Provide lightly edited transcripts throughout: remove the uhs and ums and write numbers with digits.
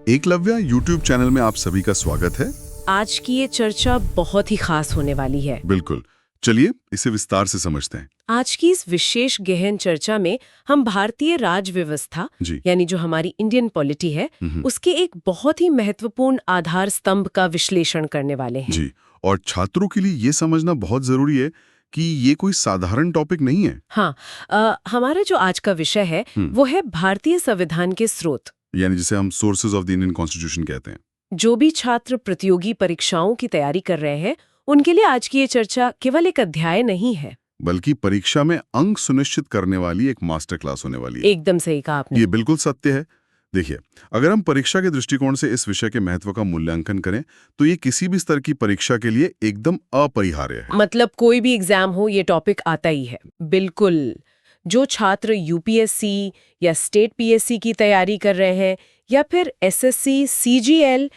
Eklavya YouTube channel में आप सभी का स्वागत है। आज की ये चर्चा बहुत ही खास होने वाली है। बिल्कुल, चलिए इसे विस्तार से समझते हैं। आज की इस विशेष गहन चर्चा में हम भारतीय राज व्यवस्था जी। यानी जो हमारी इंडियन पॉलिटी है उसके एक बहुत ही महत्वपूर्ण आधार स्तंभ का विश्लेषण करने वाले हैं। जी, और छात्रों के लिए ये समझना बहुत जरूरी है कि ये कोई साधारण टॉपिक नहीं है। हाँ, हमारा जो आज का विषय है वो है भारतीय संविधान के स्रोत। यानी जिसे हम sources of the Indian constitution कहते हैं। जो भी छात्र प्रतियोगी परीक्षाओं की तैयारी कर रहे हैं उनके लिए आज की ये चर्चा केवल एक अध्याय नहीं है, बल्कि परीक्षा में अंक सुनिश्चित करने वाली एक मास्टर क्लास होने वाली है। एकदम सही कहा आपने। ये बिल्कुल सत्य है। देखिए, अगर हम परीक्षा के दृष्टिकोण से इस विषय के महत्व का मूल्यांकन करें तो ये किसी भी स्तर की परीक्षा के लिए एकदम अपरिहार्य है। मतलब कोई भी एग्जाम हो ये टॉपिक आता ही है। बिल्कुल, जो छात्र यूपीएससी या स्टेट पीएससी की तैयारी कर रहे हैं या फिर एसएससी सीजीएल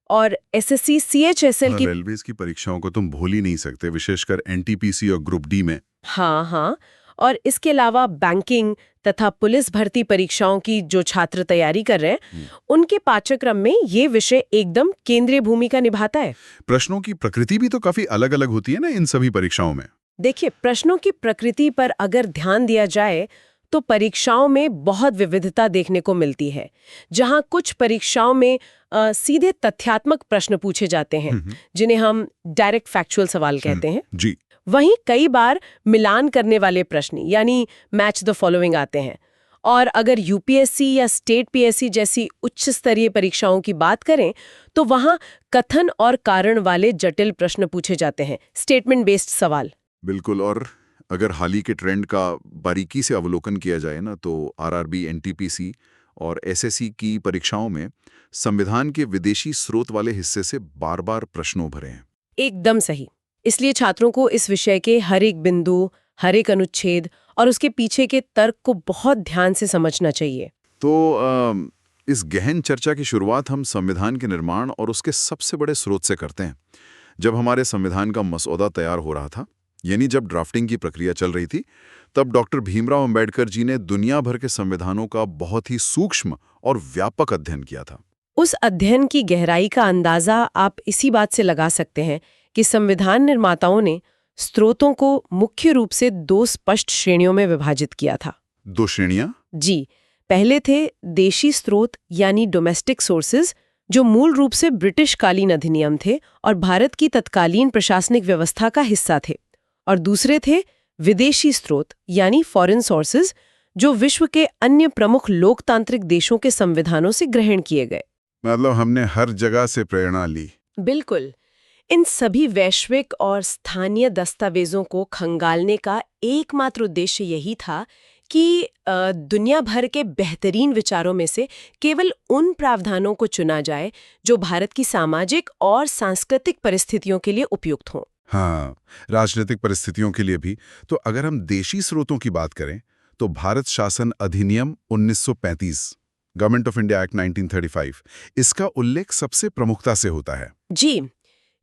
और एसएससी सीएचएसएल की रेलवेज की परीक्षाओं को तुम भूल ही नहीं सकते, विशेषकर एनटीपीसी और ग्रुप डी में। हाँ, और इसके अलावा बैंकिंग तथा पुलिस भर्ती परीक्षाओं की जो छात्र तैयारी कर रहे हैं उनके पाठ्यक्रम में ये विषय एकदम केंद्रीय भूमिका निभाता है। प्रश्नों की प्रकृति भी तो काफी अलग अलग होती है ना इन सभी परीक्षाओं में। देखिए, प्रश्नों की प्रकृति पर अगर ध्यान दिया जाए तो परीक्षाओं में बहुत विविधता देखने को मिलती है। जहां कुछ परीक्षाओं में सीधे तथ्यात्मक प्रश्न पूछे जाते हैं जिन्हें हम डायरेक्ट फैक्चुअल सवाल कहते हैं, जी। वहीं कई बार मिलान करने वाले प्रश्न यानी मैच द फॉलोइंग आते हैं। और अगर यूपीएससी या स्टेट पीएससी जैसी उच्च स्तरीय परीक्षाओं की बात करें तो वहां कथन और कारण वाले जटिल प्रश्न पूछे जाते हैं, स्टेटमेंट बेस्ड सवाल। बिल्कुल, और अगर हाल ही के ट्रेंड का बारीकी से अवलोकन किया जाए ना तो आरआरबी, एनटीपीसी और एसएससी की परीक्षाओं में संविधान के विदेशी स्रोत वाले हिस्से से बार बार प्रश्न उभरे हैं। एकदम सही। इसलिए छात्रों को इस विषय के हर एक बिंदु, हर एक अनुच्छेद और उसके पीछे के तर्क को बहुत ध्यान से समझना चाहिए। तो इस गहन चर्चा की शुरुआत हम संविधान के निर्माण और उसके सबसे बड़े स्रोत से करते हैं। जब हमारे संविधान का मसौदा तैयार हो रहा था, यानी जब ड्राफ्टिंग की प्रक्रिया चल रही थी, तब डॉक्टर भीमराव अंबेडकर जी ने दुनिया भर के संविधानों का बहुत ही सूक्ष्म और व्यापक अध्ययन किया था। उस अध्ययन की गहराई का अंदाजा आप इसी बात से लगा सकते हैं कि संविधान निर्माताओं ने स्रोतों को मुख्य रूप से दो स्पष्ट श्रेणियों में विभाजित किया था। दो श्रेणियां? जी, पहले थे देशी स्रोत यानी डोमेस्टिक सोर्सेज, जो मूल रूप से ब्रिटिश कालीन अधिनियम थे और भारत की तत्कालीन प्रशासनिक व्यवस्था का हिस्सा थे। और दूसरे थे विदेशी स्रोत यानी फॉरेन सोर्सेज, जो विश्व के अन्य प्रमुख लोकतांत्रिक देशों के संविधानों से ग्रहण किए गए। मतलब हमने हर जगह से प्रेरणा ली। बिल्कुल। इन सभी वैश्विक और स्थानीय दस्तावेजों को खंगालने का एकमात्र उद्देश्य यही था कि दुनिया भर के बेहतरीन विचारों में से केवल उन प्रावधानों को चुना जाए जो भारत की सामाजिक और सांस्कृतिक परिस्थितियों के लिए उपयुक्त हों। हाँ, राजनीतिक परिस्थितियों के लिए भी। तो अगर हम देशी स्रोतों की बात करें तो भारत शासन अधिनियम 1935, गवर्नमेंट ऑफ इंडिया एक्ट 1935, इसका उल्लेख सबसे प्रमुखता से होता है। जी,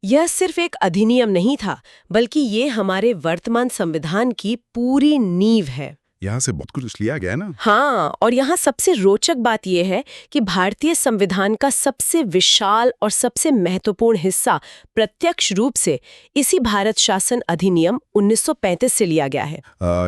यह सिर्फ एक अधिनियम नहीं था, बल्कि ये हमारे वर्तमान संविधान की पूरी नींव है। यहाँ से बहुत कुछ लिया गया है ना। हाँ, और यहाँ सबसे रोचक बात यह है कि भारतीय संविधान का सबसे विशाल और सबसे महत्वपूर्ण हिस्सा प्रत्यक्ष रूप से इसी भारत शासन अधिनियम 1935 से लिया गया है।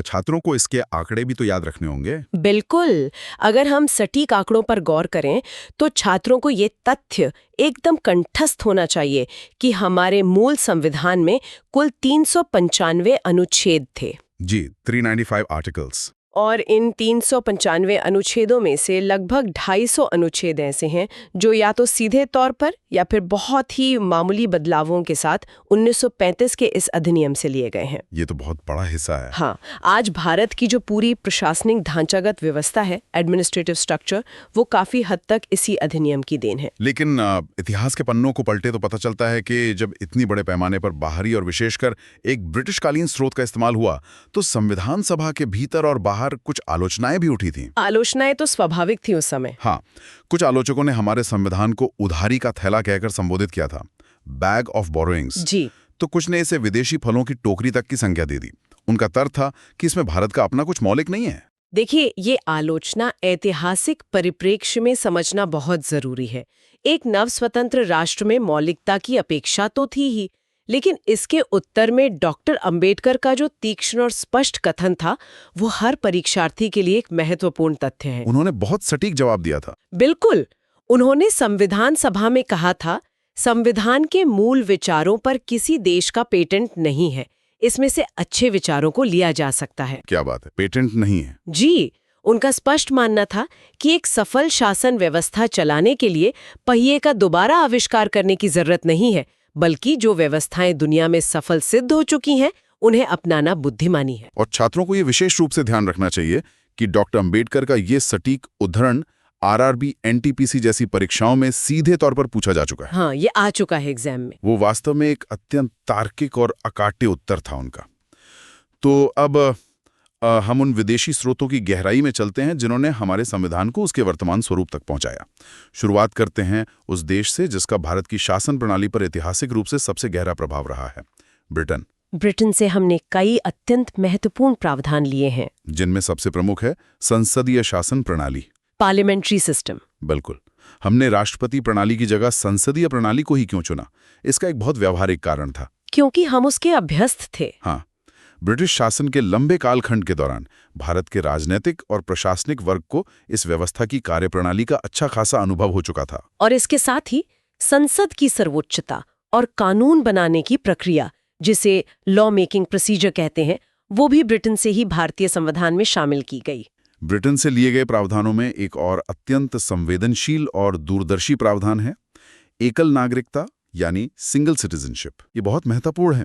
छात्रों को इसके आंकड़े भी तो याद रखने होंगे। बिल्कुल। अगर हम सटीक आंकड़ों पर गौर करें तो छात्रों को ये तथ्य एकदम कंठस्थ होना चाहिए कि हमारे मूल संविधान में कुल 395 अनुच्छेद थे। जी, 395 आर्टिकल्स। और इन 395 अनुच्छेदों में से लगभग 250 अनुच्छेद ऐसे हैं जो या तो सीधे तौर पर या फिर बहुत ही मामूली बदलावों के साथ 1935 के इस अधिनियम से लिए गए हैं। ये तो बहुत बड़ा हिस्सा है। हाँ, आज भारत की जो पूरी प्रशासनिक ढांचागत व्यवस्था है, एडमिनिस्ट्रेटिव स्ट्रक्चर, वो काफी हद तक इसी अधिनियम की देन है। लेकिन इतिहास के पन्नों को पलटे तो पता चलता है कि जब इतनी बड़े पैमाने पर बाहरी और विशेषकर एक ब्रिटिश कालीन स्रोत का इस्तेमाल हुआ तो संविधान सभा के भीतर और बाहर कुछ आलोचनाएं भी उठी थीं। आलोचनाएं तो स्वाभाविक थी उस समय। हाँ, कुछ आलोचकों ने हमारे संविधान को उधारी का थैला कहकर संबोधित किया था, बैग ऑफ बोरोइंग्स। जी। तो कुछ ने इसे विदेशी फलों की टोकरी तक की संज्ञा दे दी। उनका तर्क था कि इसमें भारत का अपना कुछ मौलिक नहीं है। देखिए, ये आलोचना ऐतिहासिक परिप्रेक्ष्य में समझना बहुत जरूरी है। एक नव स्वतंत्र राष्ट्र में मौलिकता की अपेक्षा तो थी ही, लेकिन इसके उत्तर में डॉक्टर अंबेडकर का जो तीक्ष्ण और स्पष्ट कथन था, वो हर परीक्षार्थी के लिए एक महत्वपूर्ण तथ्य है। उन्होंने बहुत सटीक जवाब दिया था। बिल्कुल। उन्होंने संविधान सभा में कहा था, संविधान के मूल विचारों पर किसी देश का पेटेंट नहीं है, इसमें से अच्छे विचारों को लिया जा सकता है। क्या बात है, पेटेंट नहीं है? जी, उनका स्पष्ट मानना था कि एक सफल शासन व्यवस्था चलाने के लिए पहिए का दोबारा आविष्कार करने की जरूरत नहीं है, बल्कि जो व्यवस्थाएं दुनिया में सफल सिद्ध हो चुकी हैं, उन्हें अपनाना बुद्धिमानी है। और छात्रों को ये विशेष रूप से ध्यान रखना चाहिए कि डॉक्टर अंबेडकर का ये सटीक उद्धरण आरआरबी, एनटीपीसी जैसी परीक्षाओं में सीधे तौर पर पूछा जा चुका है। हाँ, ये आ चुका है एग्जाम में। वो वास्तव में एक अत्यंत तार्किक और अकाट्य उत्तर था उनका। तो अब हम उन विदेशी स्रोतों की गहराई में चलते हैं जिन्होंने हमारे संविधान को उसके वर्तमान स्वरूप तक पहुंचाया। शुरुआत करते हैं उस देश से जिसका भारत की शासन प्रणाली पर ऐतिहासिक रूप से सबसे गहरा प्रभाव रहा है, ब्रिटेन। ब्रिटेन से हमने कई अत्यंत महत्वपूर्ण प्रावधान लिए हैं, जिनमें सबसे प्रमुख है संसदीय शासन प्रणाली, पार्लियामेंट्री सिस्टम। बिल्कुल। हमने राष्ट्रपति प्रणाली की जगह संसदीय प्रणाली को ही क्यों चुना? इसका एक बहुत व्यावहारिक कारण था। क्योंकि हम उसके अभ्यस्त थे। हाँ, ब्रिटिश शासन के लंबे कालखंड के दौरान भारत के राजनीतिक और प्रशासनिक वर्ग को इस व्यवस्था की कार्यप्रणाली का अच्छा खासा अनुभव हो चुका था। और इसके साथ ही संसद की सर्वोच्चता और कानून बनाने की प्रक्रिया, जिसे लॉ मेकिंग प्रोसीजर कहते हैं, वो भी ब्रिटेन से ही भारतीय संविधान में शामिल की गई। ब्रिटेन से लिए गए प्रावधानों में एक और अत्यंत संवेदनशील और दूरदर्शी प्रावधान है, एकल नागरिकता यानी सिंगल सिटीजनशिप। ये बहुत महत्वपूर्ण है।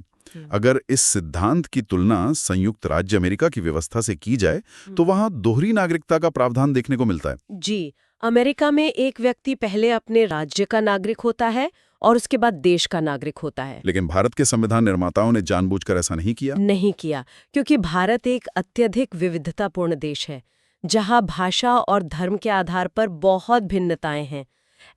अगर इस सिद्धांत की तुलना संयुक्त राज्य अमेरिका की व्यवस्था से की जाए तो वहां दोहरी नागरिकता का प्रावधान देखने को मिलता है। जी, अमेरिका में एक व्यक्ति पहले अपने राज्य का नागरिक होता है और उसके बाद देश का नागरिक होता है। लेकिन भारत के संविधान निर्माताओं ने जानबूझकर ऐसा नहीं किया, क्योंकि भारत एक अत्यधिक विविधतापूर्ण देश है, जहां भाषा और धर्म के आधार पर बहुत भिन्नताएं हैं।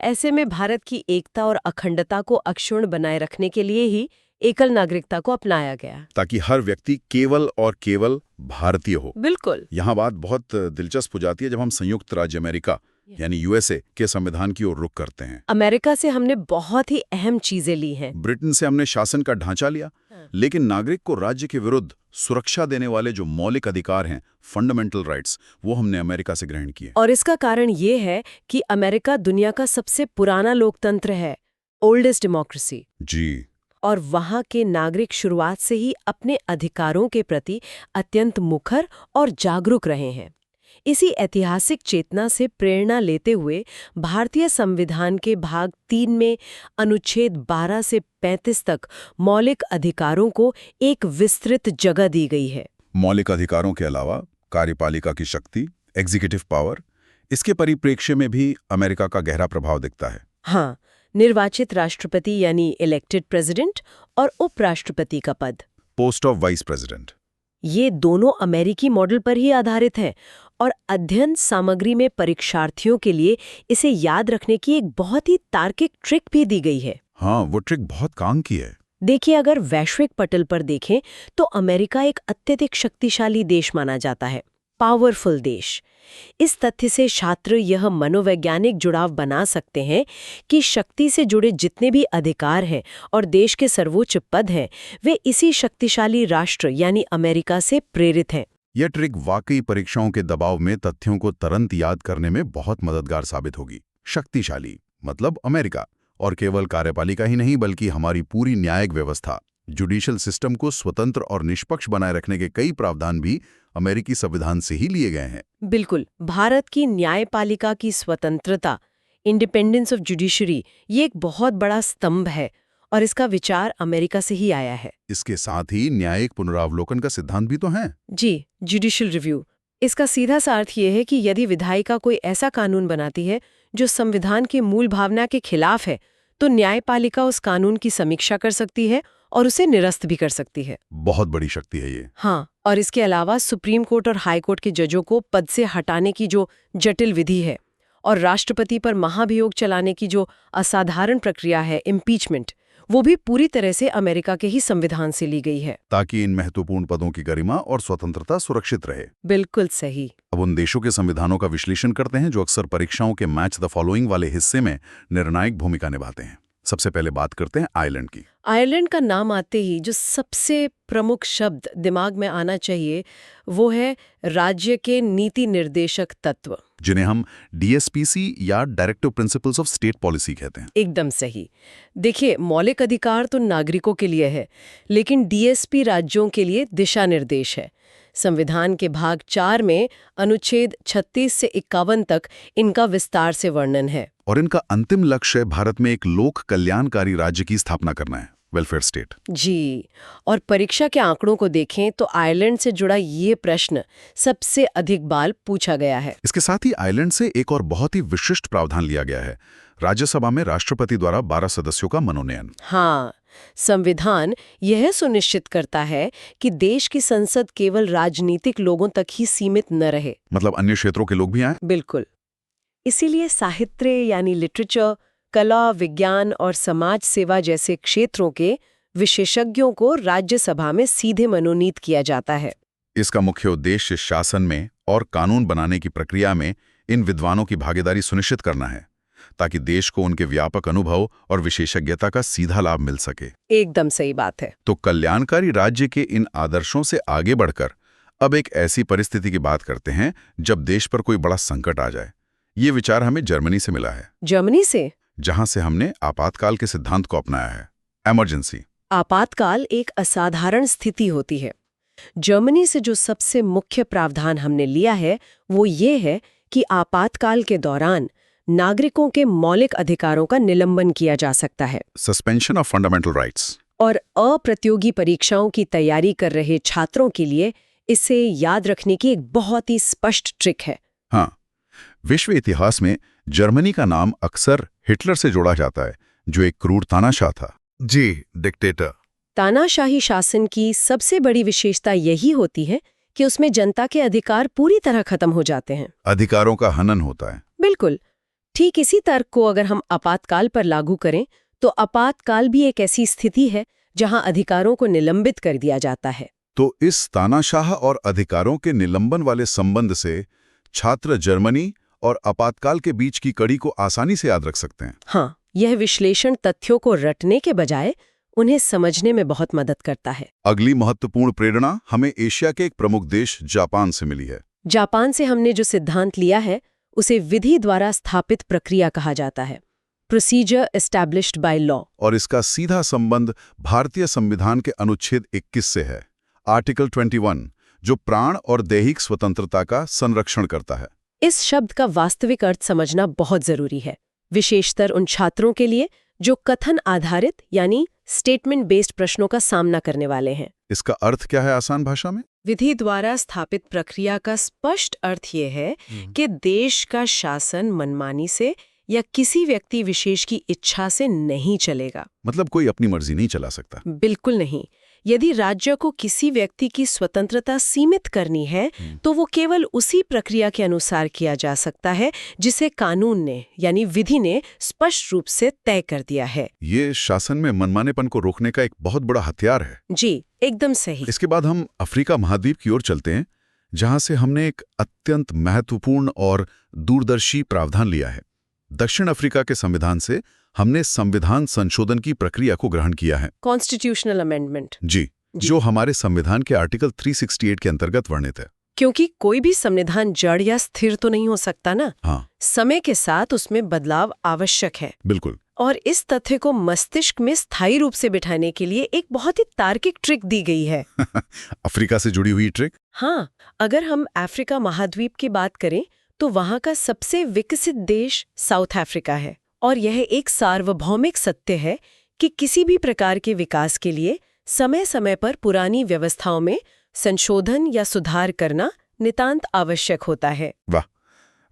ऐसे में भारत की एकता और अखंडता को अक्षुण्ण बनाए रखने के लिए ही एकल नागरिकता को अपनाया गया, ताकि हर व्यक्ति केवल और केवल भारतीय हो। बिल्कुल। यहाँ बात बहुत दिलचस्प हो जाती है जब हम संयुक्त राज्य अमेरिका यानी यूएसए के संविधान की ओर रुख करते हैं। अमेरिका से हमने बहुत ही अहम चीजें ली हैं। ब्रिटेन से हमने शासन का ढांचा लिया, लेकिन नागरिक को राज्य के विरुद्ध सुरक्षा देने वाले जो मौलिक अधिकार हैं, फंडामेंटल राइट्स, वो हमने अमेरिका से ग्रहण किए। और इसका कारण ये है कि अमेरिका दुनिया का सबसे पुराना लोकतंत्र है, ओल्डेस्ट डेमोक्रेसी। जी। और वहाँ के नागरिक शुरुआत से ही अपने अधिकारों के प्रति अत्यंत मुखर और जागरूक रहे हैं। इसी ऐतिहासिक चेतना से प्रेरणा लेते हुए भारतीय संविधान के भाग 3 में अनुच्छेद 12 से 35 तक मौलिक अधिकारों को एक विस्तृत जगह दी गई है। मौलिक अधिकारों के अलावा कार्यपालिका की शक्ति, एग्जीक्यूटिव पावर, इसके परिप्रेक्ष्य में भी अमेरिका का गहरा प्रभाव दिखता है। हाँ, निर्वाचित राष्ट्रपति यानी इलेक्टेड प्रेसिडेंट और उपराष्ट्रपति का पद, पोस्ट ऑफ वाइस प्रेसिडेंट, ये दोनों अमेरिकी मॉडल पर ही आधारित हैं और अध्ययन सामग्री में परीक्षार्थियों के लिए इसे याद रखने की एक बहुत ही तार्किक ट्रिक भी दी गई है। हाँ, वो ट्रिक बहुत काम की है। देखिए, अगर वैश्विक पटल पर देखें तो अमेरिका एक अत्यधिक शक्तिशाली देश माना जाता है, पावरफुल देश। इस तथ्य से छात्र यह मनोवैज्ञानिक जुड़ाव बना सकते हैं कि शक्ति से जुड़े जितने भी अधिकार हैं और देश के सर्वोच्च पद हैं, वे इसी शक्तिशाली राष्ट्र यानी अमेरिका से प्रेरित हैं। यह ट्रिक वाकई परीक्षाओं के दबाव में तथ्यों को तुरंत याद करने में बहुत मददगार साबित होगी। शक्तिशाली मतलब अमेरिका, और केवल कार्यपालिका ही नहीं बल्कि हमारी पूरी न्यायिक व्यवस्था, जुडिशियल सिस्टम को स्वतंत्र और निष्पक्ष बनाए रखने के कई प्रावधान भी अमेरिकी संविधान से ही लिए गए हैं। बिल्कुल। भारत की न्यायपालिका की स्वतंत्रता, इंडिपेंडेंस ऑफ जुडिशरी, ये एक बहुत बड़ा स्तंभ है और इसका विचार अमेरिका से ही आया है। इसके साथ ही न्यायिक पुनरावलोकन का सिद्धांत भी तो है। जी, जुडिशियल रिव्यू। इसका सीधा सा अर्थ ये है कि यदि विधायिका कोई ऐसा कानून बनाती है जो संविधान की मूल भावना के खिलाफ है, तो न्यायपालिका उस कानून की समीक्षा कर सकती है और उसे निरस्त भी कर सकती है। बहुत बड़ी शक्ति है ये। हाँ, और इसके अलावा सुप्रीम कोर्ट और हाई कोर्ट के जजों को पद से हटाने की जो जटिल विधि है और राष्ट्रपति पर महाभियोग चलाने की जो असाधारण प्रक्रिया है, इम्पीचमेंट, वो भी पूरी तरह से अमेरिका के ही संविधान से ली गई है। ताकि इन महत्वपूर्ण पदों की गरिमा और स्वतंत्रता सुरक्षित रहे। बिल्कुल सही। अब उन देशों के संविधानों का विश्लेषण करते हैं जो अक्सर परीक्षाओं के मैच द फॉलोइंग वाले हिस्से में निर्णायक भूमिका निभाते हैं। सबसे पहले बात करते हैं आयरलैंड की। आयरलैंड का नाम आते ही जो सबसे प्रमुख शब्द दिमाग में आना चाहिए वो है राज्य के नीति निर्देशक तत्व, जिन्हें हम DSPC या directive principles of state policy कहते हैं। एकदम सही। देखिए, मौलिक अधिकार तो नागरिकों के लिए है, लेकिन DSP राज्यों के लिए दिशा निर्देश है। संविधान के भाग 4 में अनुच्छेद 36 से 51 तक इनका विस्तार से वर्णन है। और इनका अंतिम लक्ष्य भारत में एक लोक कल्याणकारी राज्य की स्थापना करना है, वेलफेयर स्टेट। जी, और परीक्षा के आंकड़ों को देखें तो आयरलैंड से जुड़ा ये प्रश्न सबसे अधिक बार पूछा गया है। इसके साथ ही आयरलैंड से एक और बहुत ही विशिष्ट प्रावधान लिया गया है, राज्यसभा में राष्ट्रपति द्वारा 12 सदस्यों का मनोनयन। हाँ, संविधान यह सुनिश्चित करता है कि देश की संसद केवल राजनीतिक लोगों तक ही सीमित न रहे, मतलब अन्य क्षेत्रों के लोग भी आए। बिल्कुल। इसीलिए साहित्य यानी लिटरेचर, कला, विज्ञान और समाज सेवा जैसे क्षेत्रों के विशेषज्ञों को राज्यसभा में सीधे मनोनीत किया जाता है। इसका मुख्य उद्देश्य शासन में और कानून बनाने की प्रक्रिया में इन विद्वानों की भागीदारी सुनिश्चित करना है, ताकि देश को उनके व्यापक अनुभव और विशेषज्ञता का सीधा लाभ मिल सके। एकदम सही बात है। तो कल्याणकारी राज्य के इन आदर्शों से आगे बढ़कर अब एक ऐसी परिस्थिति की बात करते हैं जब देश पर कोई बड़ा संकट आ जाए। ये विचार हमें जर्मनी से मिला है। जर्मनी से? जहां से हमने आपातकाल के सिद्धांत को अपनाया है, इमरजेंसी। आपातकाल एक असाधारण स्थिति होती है। जर्मनी से जो सबसे मुख्य प्रावधान हमने लिया है वो ये है कि आपातकाल के दौरान नागरिकों के मौलिक अधिकारों का निलंबन किया जा सकता है। Suspension of fundamental rights. और अप्रतियोगी परीक्षाओं की तैयारी कर रहे छात्रों के लिए इसे याद रखने की एक बहुत ही स्पष्ट ट्रिक है। हाँ, विश्व इतिहास में जर्मनी का नाम अक्सर हिटलर से जोड़ा जाता है, जो एक क्रूर तानाशाह था। जी, डिक्टेटर। तानाशाही शासन की सबसे बड़ी विशेषता यही होती है कि उसमें जनता के अधिकार पूरी तरह खत्म हो जाते हैं। अधिकारों का हनन होता है। बिल्कुल। ठीक इसी तर्क को अगर हम आपातकाल पर लागू करें तो आपातकाल भी एक ऐसी स्थिति है जहां अधिकारों को निलंबित कर दिया जाता है। तो इस तानाशाह और अधिकारों के निलंबन वाले संबंध से छात्र जर्मनी और आपातकाल के बीच की कड़ी को आसानी से याद रख सकते हैं। हाँ, यह विश्लेषण तथ्यों को रटने के बजाय उन्हें समझने में बहुत मदद करता है। अगली महत्वपूर्ण प्रेरणा हमें एशिया के एक प्रमुख देश जापान से मिली है। जापान से हमने जो सिद्धांत लिया है उसे विधि द्वारा स्थापित प्रक्रिया कहा जाता है, प्रोसीजर एस्टैब्लिश्ड बाय लॉ। और इसका सीधा संबंध भारतीय संविधान के अनुच्छेद 21 से है, आर्टिकल 21, जो प्राण और दैहिक स्वतंत्रता का संरक्षण करता है। इस शब्द का वास्तविक अर्थ समझना बहुत जरूरी है, विशेषतर उन छात्रों के लिए जो कथन आधारित यानी स्टेटमेंट बेस्ड प्रश्नों का सामना करने वाले हैं। इसका अर्थ क्या है आसान भाषा में? विधि द्वारा स्थापित प्रक्रिया का स्पष्ट अर्थ ये है कि देश का शासन मनमानी से या किसी व्यक्ति विशेष की इच्छा से नहीं चलेगा। मतलब कोई अपनी मर्जी नहीं चला सकता। बिल्कुल नहीं। यदि राज्य को किसी व्यक्ति की स्वतंत्रता सीमित करनी है तो वो केवल उसी प्रक्रिया के अनुसार किया जा सकता है जिसे कानून ने यानी विधि ने स्पष्ट रूप से तय कर दिया है। ये शासन में मनमानेपन को रोकने का एक बहुत बड़ा हथियार है। जी, एकदम सही। इसके बाद हम अफ्रीका महाद्वीप की ओर चलते हैं, जहां से हमने एक अत्यंत महत्वपूर्ण और दूरदर्शी प्रावधान लिया है। दक्षिण अफ्रीका के संविधान से हमने संविधान संशोधन की प्रक्रिया को ग्रहण किया है। Constitutional amendment. जी, जो हमारे संविधान के आर्टिकल 368 के अंतर्गत वर्णित है। क्योंकि कोई भी संविधान जड़ या स्थिर तो नहीं हो सकता ना। हाँ, समय के साथ उसमें बदलाव आवश्यक है। बिल्कुल। और इस तथ्य को मस्तिष्क में स्थायी रूप से बिठाने के लिए एक बहुत ही तार्किक ट्रिक दी गई है। अफ्रीका से जुड़ी हुई ट्रिक? हाँ, अगर हम अफ्रीका महाद्वीप की बात करें तो वहां का सबसे विकसित देश साउथ अफ्रीका है और यह एक सार्वभौमिक सत्य है कि किसी भी प्रकार के विकास के लिए समय समय पर पुरानी व्यवस्थाओं में संशोधन या सुधार करना नितांत आवश्यक होता है। वाह,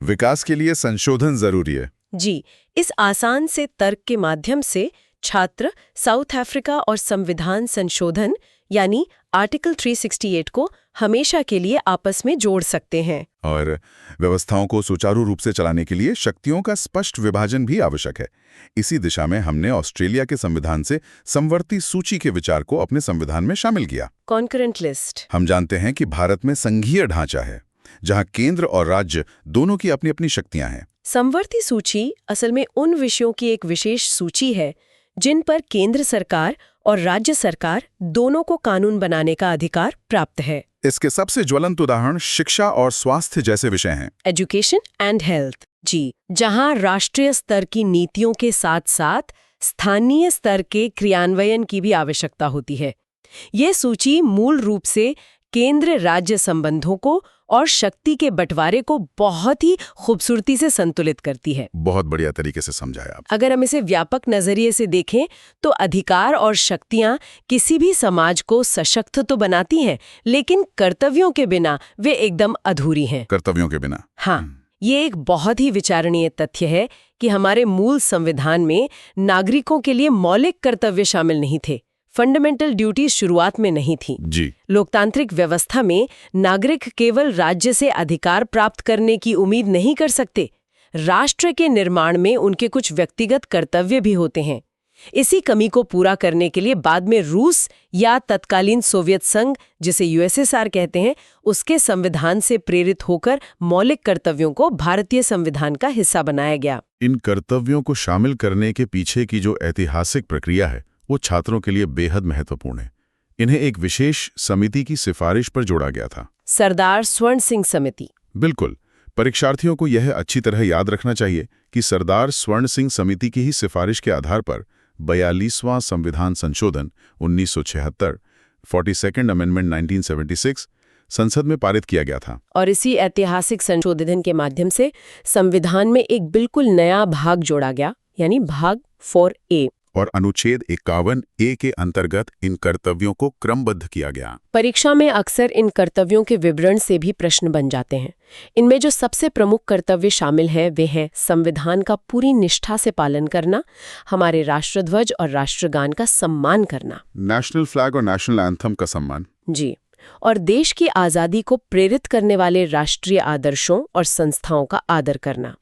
विकास के लिए संशोधन जरूरी है। जी, इस आसान से तर्क के माध्यम से छात्र साउथ अफ्रीका और संविधान संशोधन यानी आर्टिकल 368 को हमेशा के लिए आपस में जोड़ सकते हैं। और व्यवस्थाओं को सुचारू रूप से चलाने के लिए शक्तियों का स्पष्ट विभाजन भी आवश्यक है। इसी दिशा में हमने ऑस्ट्रेलिया के संविधान से समवर्ती सूची के विचार को अपने संविधान में शामिल किया। Concurrent list. हम जानते हैं कि भारत में संघीय ढांचा है, जहां केंद्र और राज्य दोनों की अपनी अपनी शक्तियां हैं। समवर्ती सूची असल में उन विषयों की एक विशेष सूची है जिन पर केंद्र सरकार और राज्य सरकार दोनों को कानून बनाने का अधिकार प्राप्त है। इसके सबसे ज्वलंत उदाहरण शिक्षा और स्वास्थ्य जैसे विषय हैं। एजुकेशन एंड हेल्थ, जी, जहां राष्ट्रीय स्तर की नीतियों के साथ साथ स्थानीय स्तर के क्रियान्वयन की भी आवश्यकता होती है। ये सूची मूल रूप से केंद्र राज्य संबंधों को और शक्ति के बंटवारे को बहुत ही खूबसूरती से संतुलित करती है। बहुत बढ़िया तरीके से समझाया आप। अगर हम इसे व्यापक नजरिए से देखें तो अधिकार और शक्तियां किसी भी समाज को सशक्त तो बनाती हैं, लेकिन कर्तव्यों के बिना वे एकदम अधूरी हैं। कर्तव्यों के बिना? हाँ, ये एक बहुत ही विचारणीय तथ्य है कि हमारे मूल संविधान में नागरिकों के लिए मौलिक कर्तव्य शामिल नहीं थे। फंडामेंटल ड्यूटीज शुरुआत में नहीं थी। जी। लोकतांत्रिक व्यवस्था में नागरिक केवल राज्य से अधिकार प्राप्त करने की उम्मीद नहीं कर सकते। राष्ट्र के निर्माण में उनके कुछ व्यक्तिगत कर्तव्य भी होते हैं। इसी कमी को पूरा करने के लिए बाद में रूस या तत्कालीन सोवियत संघ, जिसे यूएसएसआर कहते हैं, उसके संविधान से प्रेरित होकर मौलिक कर्तव्यों को भारतीय संविधान का हिस्सा बनाया गया। इन कर्तव्यों को शामिल करने के पीछे की जो ऐतिहासिक प्रक्रिया है वो छात्रों के लिए बेहद महत्वपूर्ण है। इन्हें एक विशेष समिति की सिफारिश पर जोड़ा गया था, सरदार स्वर्ण सिंह समिति। बिल्कुल। परीक्षार्थियों को यह अच्छी तरह याद रखना चाहिए कि सरदार स्वर्ण सिंह समिति की ही सिफारिश के आधार पर 42वां संविधान संशोधन 1976 42nd अमेंडमेंट 1976 संसद में पारित किया गया था। और इसी ऐतिहासिक संशोधन के माध्यम से संविधान में एक बिल्कुल नया भाग जोड़ा गया, यानी भाग 4A। और अनुच्छेद 51A के अंतर्गत इन कर्तव्यों को क्रमबद्ध किया गया। परीक्षा में अक्सर इन कर्तव्यों के विवरण से भी प्रश्न बन जाते हैं। इनमें जो सबसे प्रमुख कर्तव्य शामिल हैं वे हैं संविधान का पूरी निष्ठा से पालन करना, हमारे राष्ट्रध्वज और राष्ट्रगान का सम्मान करना, नेशनल फ्लैग और नेशनल एंथम का सम्मान, जी, और देश की आज़ादी को प्रेरित करने वाले राष्ट्रीय आदर्शों और संस्थाओं का आदर करना।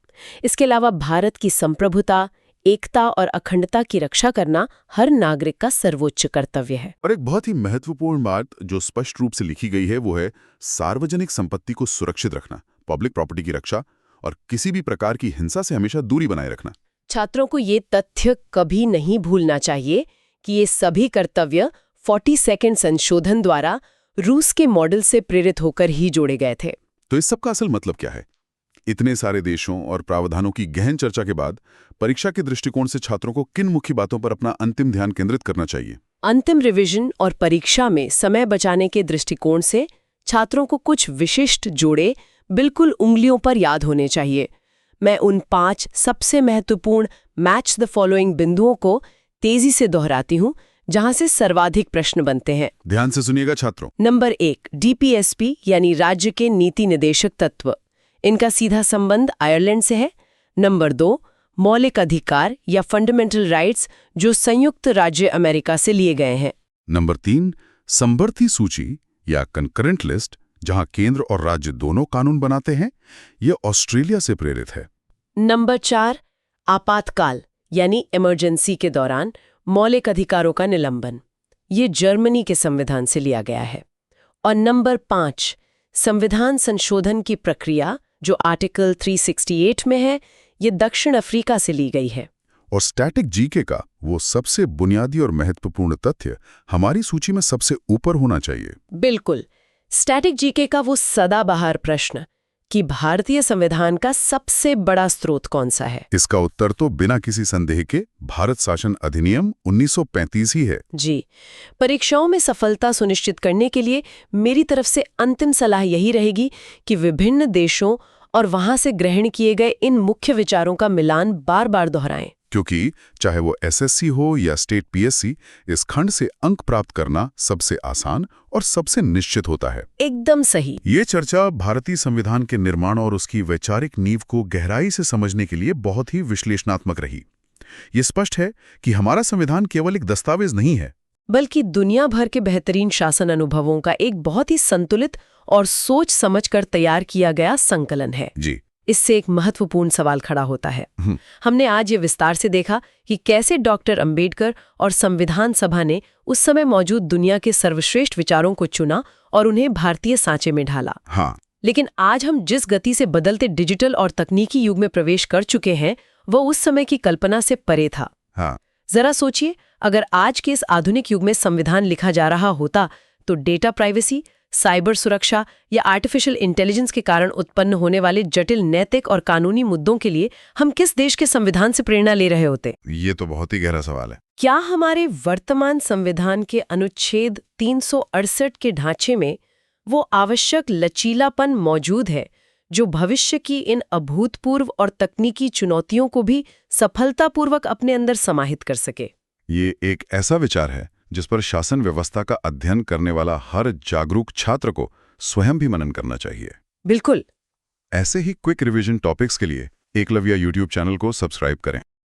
इसके अलावा भारत की संप्रभुता, एकता और अखंडता की रक्षा करना हर नागरिक का सर्वोच्च कर्तव्य है। और एक बहुत ही महत्वपूर्ण बात जो स्पष्ट रूप से लिखी गई है वो है सार्वजनिक संपत्ति को सुरक्षित रखना, पब्लिक प्रॉपर्टी की रक्षा और किसी भी प्रकार की हिंसा से हमेशा दूरी बनाए रखना। छात्रों को ये तथ्य कभी नहीं भूलना चाहिए कि ये सभी कर्तव्य 42nd संशोधन द्वारा रूस के मॉडल से प्रेरित होकर ही जोड़े गए थे। तो इस सब का असल मतलब क्या है? इतने सारे देशों और प्रावधानों की गहन चर्चा के बाद परीक्षा के दृष्टिकोण से छात्रों को किन मुख्य बातों पर अपना अंतिम ध्यान केंद्रित करना चाहिए? अंतिम रिवीजन और परीक्षा में समय बचाने के दृष्टिकोण से छात्रों को कुछ विशिष्ट जोड़े बिल्कुल उंगलियों पर याद होने चाहिए। मैं उन 5 सबसे महत्वपूर्ण मैच द फॉलोइंग बिंदुओं को तेजी से दोहराती हूं, जहां से सर्वाधिक प्रश्न बनते हैं। ध्यान से सुनिएगा छात्रों। नंबर 1, डीपीएसपी यानी राज्य के नीति निर्देशक तत्व। इनका सीधा संबंध आयरलैंड से है। नंबर 2, मौलिक अधिकार या फंडामेंटल राइट्स जो संयुक्त राज्य अमेरिका से लिए गए हैं। नंबर 3, समवर्ती सूची या कंकरेंट लिस्ट, जहां केंद्र और राज्य दोनों कानून बनाते हैं, यह ऑस्ट्रेलिया से प्रेरित है। नंबर 4, आपातकाल यानी इमरजेंसी के दौरान मौलिक अधिकारों का निलंबन। ये जर्मनी के संविधान से लिया गया है। और नंबर 5, संविधान संशोधन की प्रक्रिया जो आर्टिकल 368 में है, ये दक्षिण अफ्रीका से ली गई है। और स्टैटिक जीके का वो सबसे बुनियादी और महत्वपूर्ण तथ्य हमारी सूची में सबसे ऊपर होना चाहिए। बिल्कुल, स्टैटिक जीके का वो सदाबहार प्रश्न कि भारतीय संविधान का सबसे बड़ा स्रोत कौन सा है? इसका उत्तर तो बिना किसी संदेह के भारत शासन अधिनियम 1935 ही है। जी, परीक्षाओं में सफलता सुनिश्चित करने के लिए मेरी तरफ से अंतिम सलाह यही रहेगी कि विभिन्न देशों और वहां से ग्रहण किए गए इन मुख्य विचारों का मिलान बार बार दोहराएं। क्योंकि चाहे वो एसएससी हो या स्टेट पीएससी, इस खंड से अंक प्राप्त करना सबसे आसान और सबसे निश्चित होता है। एकदम सही। ये चर्चा भारतीय संविधान के निर्माण और उसकी वैचारिक नींव को गहराई से समझने के लिए बहुत ही विश्लेषणात्मक रही। ये स्पष्ट है कि हमारा संविधान केवल एक दस्तावेज नहीं है, बल्कि दुनिया भर के बेहतरीन शासन अनुभवों का एक बहुत ही संतुलित और सोच समझकर तैयार किया गया संकलन है। जी। इससे एक महत्वपूर्ण सवाल खड़ा होता है। हमने आज ये विस्तार से देखा कि कैसे डॉक्टर अंबेडकर और संविधान सभा ने उस समय मौजूद दुनिया के सर्वश्रेष्ठ विचारों को चुना और उन्हें भारतीय सांचे में ढाला। हाँ। लेकिन आज हम जिस गति से बदलते डिजिटल और तकनीकी युग में प्रवेश कर चुके हैं, वो उस समय की कल्पना से परे था। हाँ। जरा सोचिए, अगर आज के इस आधुनिक युग में संविधान लिखा जा रहा होता तो डेटा प्राइवेसी, साइबर सुरक्षा या आर्टिफिशियल इंटेलिजेंस के कारण उत्पन्न होने वाले जटिल नैतिक और कानूनी मुद्दों के लिए हम किस देश के संविधान से प्रेरणा ले रहे होते? ये तो बहुत ही गहरा सवाल है। क्या हमारे वर्तमान संविधान के अनुच्छेद 368 के ढांचे में वो आवश्यक लचीलापन मौजूद है जो भविष्य की इन अभूतपूर्व और तकनीकी चुनौतियों को भी सफलतापूर्वक अपने अंदर समाहित कर सके? ये एक ऐसा विचार है जिस पर शासन व्यवस्था का अध्ययन करने वाला हर जागरूक छात्र को स्वयं भी मनन करना चाहिए। बिल्कुल। ऐसे ही क्विक रिवीजन टॉपिक्स के लिए एकलव्य यूट्यूब चैनल को सब्सक्राइब करें।